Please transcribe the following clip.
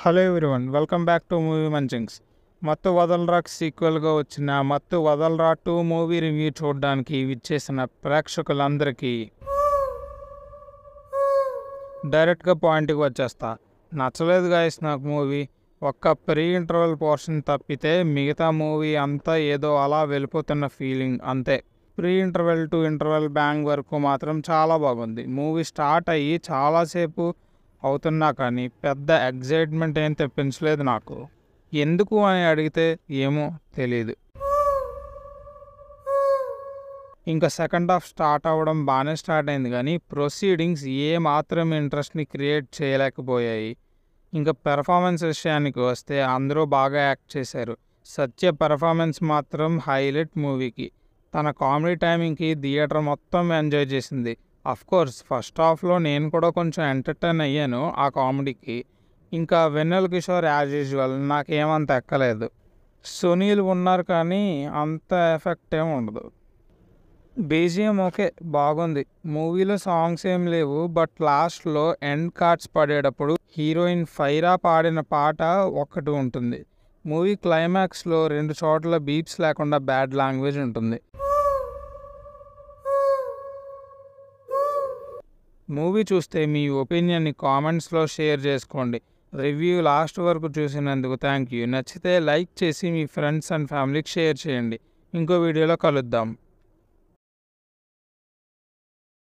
Hello everyone, welcome back to movie munchings. మత్తు వదలరాకు సీక్వెల్గా వచ్చిన మత్తు వదలరా 2 మూవీ రివ్యూ చూడడానికి విచ్చేసిన ప్రేక్షకులందరికీ డైరెక్ట్గా పాయింట్కి వచ్చేస్తా. నచ్చలేదు గాయస్ నాకు మూవీ. ఒక్క ప్రీ ఇంటర్వెల్ పోర్షన్ తప్పితే మిగతా మూవీ అంతా ఏదో అలా వెళ్ళిపోతున్న ఫీలింగ్ అంతే. Pre interval to interval bang వరకు మాత్రం చాలా బాగుంది. మూవీ స్టార్ట్ అయ్యి చాలాసేపు అవుతున్నా కానీ పెద్ద ఎగ్జైట్మెంట్ ఏం తెప్పించలేదు నాకు. ఎందుకు అని అడిగితే ఏమో తెలియదు. ఇంకా సెకండ్ హాఫ్ స్టార్ట్ అవ్వడం బాగానే స్టార్ట్ అయింది కానీ ప్రొసీడింగ్స్ ఏ మాత్రం ఇంట్రెస్ట్ని క్రియేట్ చేయలేకపోయాయి. ఇంకా పెర్ఫార్మెన్స్ విషయానికి వస్తే అందరూ బాగా యాక్ట్ చేశారు. సత్య పెర్ఫార్మెన్స్ మాత్రం హైలైట్ మూవీకి. తన కామెడీ టైమింగ్కి థియేటర్ మొత్తం ఎంజాయ్ చేసింది. కోర్స్ ఫస్ట్ హాఫ్లో నేను కూడా కొంచెం ఎంటర్టైన్ అయ్యాను ఆ కామెడీకి. ఇంకా వెన్నెల కిషోర్ యాజ్ యూజువల్ నాకేమంత ఎక్కలేదు. సునీల్ ఉన్నారు కానీ అంత ఎఫెక్ట్ ఏమి ఉండదు. బీజిఎం ఓకే బాగుంది. మూవీలో సాంగ్స్ ఏం లేవు, బట్ లాస్ట్లో ఎండ్ కార్డ్స్ పడేటప్పుడు హీరోయిన్ ఫైరా పాడిన పాట ఒక్కటి ఉంటుంది. మూవీ క్లైమాక్స్లో 2 చోట్ల బీప్స్ లేకుండా బ్యాడ్ లాంగ్వేజ్ ఉంటుంది. మూవీ చూస్తే మీ ఒపీనియన్ని కామెంట్స్లో షేర్ చేసుకోండి. రివ్యూ లాస్ట్ వరకు చూసినందుకు థ్యాంక్ యూ. నచ్చితే లైక్ చేసి మీ ఫ్రెండ్స్ అండ్ ఫ్యామిలీకి షేర్ చేయండి. ఇంకో వీడియోలో కలుద్దాం.